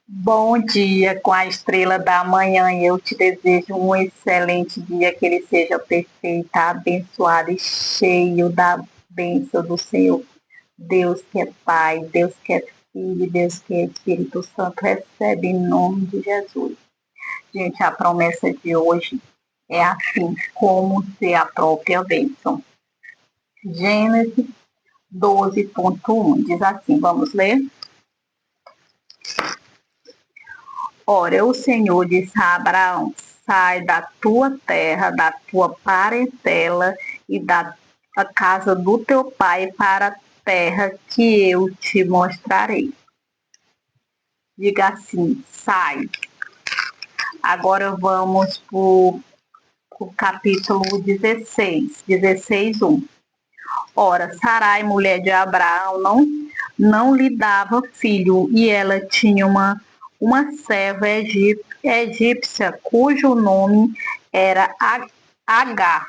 Bom dia com a estrela da manhã e eu te desejo um excelente dia, que ele seja perfeito, abençoado e cheio da bênção do Senhor. Deus que é Pai, Deus que é Filho, Deus que é Espírito Santo, recebe em nome de Jesus. Gente, a promessa de hoje é assim, como ser a própria bênção. Gênesis 12:1 diz assim, vamos ler? Ora, o Senhor disse a Abraão: sai da tua terra, da tua parentela e da casa do teu pai para a terra que eu te mostrarei. Diga assim: sai. Agora vamos para o capítulo 16:1. Ora, Sarai, mulher de Abraão, não lhe dava filho, e ela tinha uma serva egípcia, cujo nome era Agar.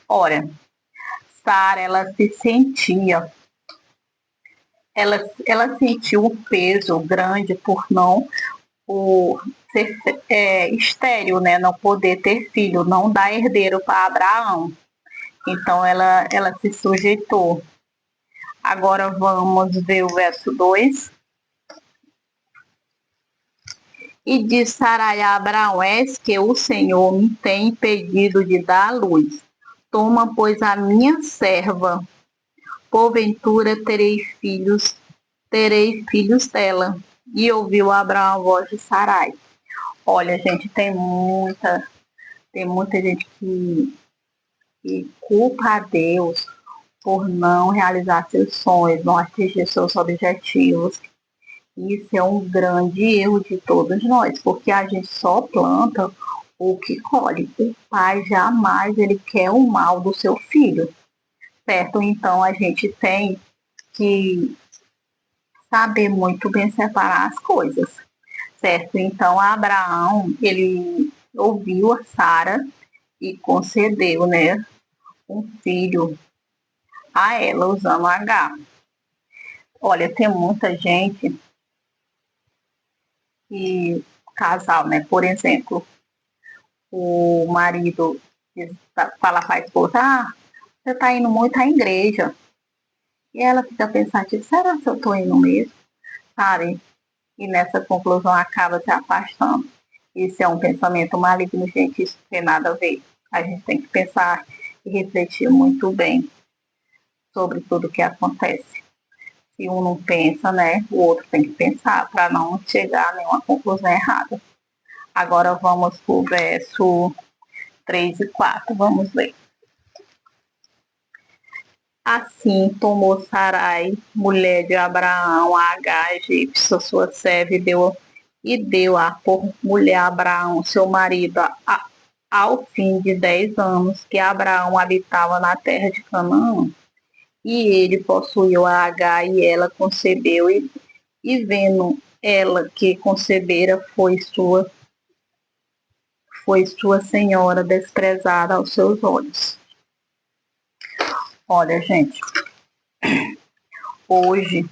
Ora, Sara, ela sentiu um peso grande por ser estéril, né, não poder ter filho, não dar herdeiro para Abraão. Então ela se sujeitou. Agora vamos ver o verso 2. E disse Sarai a Abraão: és que o Senhor me tem impedido de dar à luz. Toma, pois, a minha serva, porventura terei filhos dela. E ouviu Abraão a voz de Sarai. Olha, gente, tem muita gente que culpa a Deus por não realizar seus sonhos, não atingir seus objetivos. Isso é um grande erro de todos nós, porque a gente só planta o que colhe. O pai jamais ele quer o mal do seu filho, certo? Então a gente tem que saber muito bem separar as coisas, certo? Então Abraão, ele ouviu a Sara e concedeu, né, um filho a ela usando H. Olha, tem muita gente que casal, né? Por exemplo, o marido fala para a esposa: você está indo muito à igreja. E ela fica pensativa: será que eu estou indo mesmo? Sabe? E nessa conclusão acaba se afastando. Isso é um pensamento maligno, gente, isso não tem nada a ver. A gente tem que pensar e refletir muito bem sobre tudo o que acontece. Se um não pensa, né, o outro tem que pensar para não chegar a nenhuma conclusão errada. Agora vamos para o verso 3 e 4, vamos ler. Assim tomou Sarai, mulher de Abraão, a Agar, egípcia, sua serva, e deu-a por mulher a Abraão, seu marido, ao fim de 10 anos que Abraão habitava na terra de Canaã. E ele possuiu a Agar, e ela concebeu, e vendo ela que concebera, foi sua senhora desprezada aos seus olhos. Olha, gente, hoje,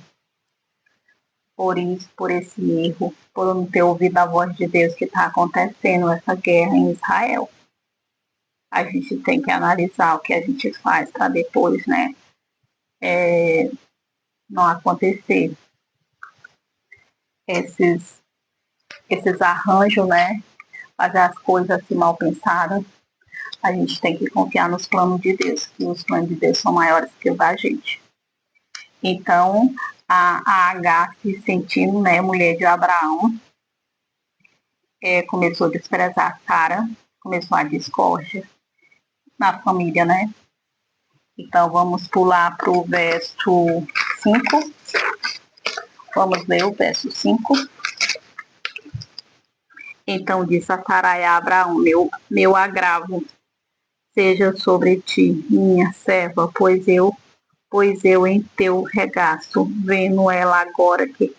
por isso, por esse erro, por não ter ouvido a voz de Deus, que está acontecendo essa guerra em Israel, a gente tem que analisar o que a gente faz para depois, né, não acontecer esses, esses arranjos, né, fazer as coisas assim mal pensadas. A gente tem que confiar nos planos de Deus, que os planos de Deus são maiores que os da gente. Então, a Agar, se sentindo, né, mulher de Abraão, começou a desprezar Sara, começou a discórdia na família, né? Então, vamos pular para o verso 5. Vamos ler o verso 5. Então disse a Sarai a Abraão: meu agravo seja sobre ti, minha serva, pois eu em teu regaço, vendo ela agora que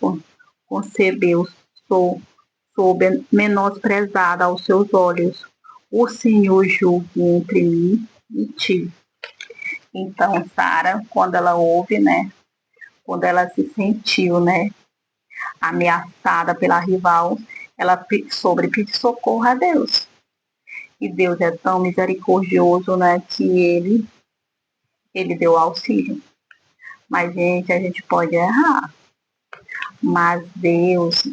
concebeu, sou menosprezada aos seus olhos. O Senhor julgue entre mim e ti. Então, Sara, quando ela ouve, né, quando ela se sentiu, né, ameaçada pela rival, ela soube pedir socorro a Deus. E Deus é tão misericordioso, né, que ele deu auxílio. Mas, gente, a gente pode errar. Mas Deus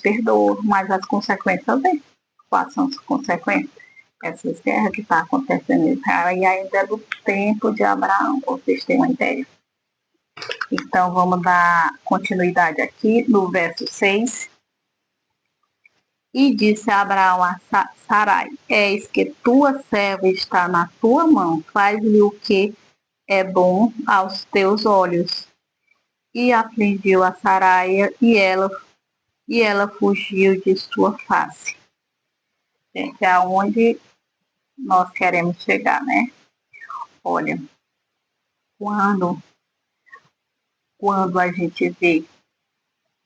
perdoa, mas as consequências vêm. Quais são as consequências? Essas guerras que estão acontecendo em Israel e ainda do tempo de Abraão, para vocês terem uma ideia. Então, vamos dar continuidade aqui no verso 6. E disse Abraão a Sarai: Eis que tua serva está na tua mão, faz-lhe o que é bom aos teus olhos. E afligiu a Sarai e ela fugiu de sua face. Gente, é aonde nós queremos chegar, né? Olha, quando, quando a gente vê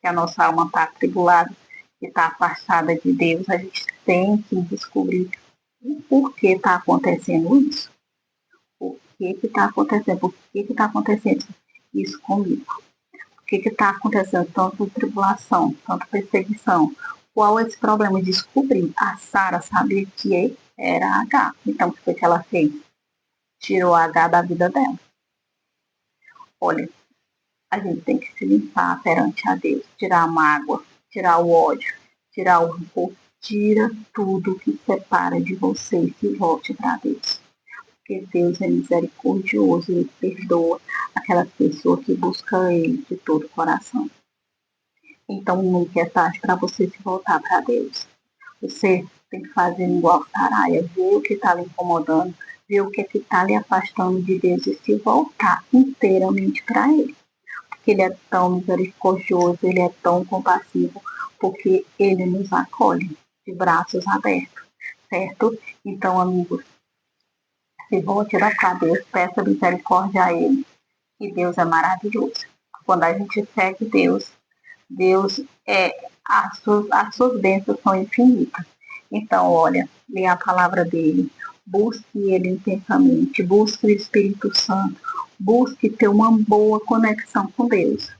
que a nossa alma está atribulada e está afastada de Deus, a gente tem que descobrir o porquê está acontecendo isso. Por que está acontecendo? Por que está acontecendo isso comigo? Por que está acontecendo tanta tribulação, tanta perseguição? Qual é esse problema? Descobrir. A Sara sabia que era H. Então, o que foi que ela fez? Tirou a H da vida dela. Olha, a gente tem que se limpar perante a Deus, tirar a mágoa, tirar o ódio, tirar o rancor, tira tudo que separa de você e se volte para Deus. Porque Deus é misericordioso, Ele perdoa aquelas pessoas que buscam Ele de todo o coração. Então, nunca é tarde para você se voltar para Deus. Você tem que fazer igual Saraia, ver o que está lhe incomodando, ver o que está lhe afastando de Deus e se voltar inteiramente para Ele. Porque Ele é tão misericordioso, Ele é tão compassivo, porque Ele nos acolhe de braços abertos, certo? Então, amigos, se volte para Deus, peça misericórdia a Ele, que Deus é maravilhoso. Quando a gente segue Deus as suas bênçãos são infinitas. Então, olha, leia a palavra dele, busque ele intensamente, busque o Espírito Santo, busque ter uma boa conexão com Deus.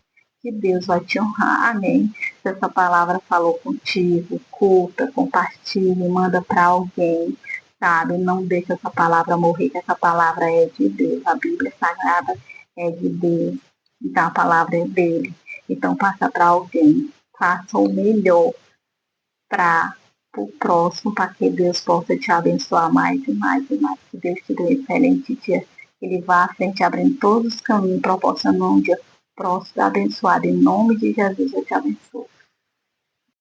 Que Deus vai te honrar, amém. Se essa palavra falou contigo, curta, compartilhe, manda para alguém, sabe? Não deixe essa palavra morrer, que essa palavra é de Deus, a Bíblia Sagrada é de Deus, então a palavra é dele. Então passa para alguém, faça o melhor para o próximo, para que Deus possa te abençoar mais e mais e mais. Que Deus te dê um excelente dia. Ele vá à frente, abrindo todos os caminhos, proporcionando um dia próximo, abençoado. Em nome de Jesus, eu te abençoo.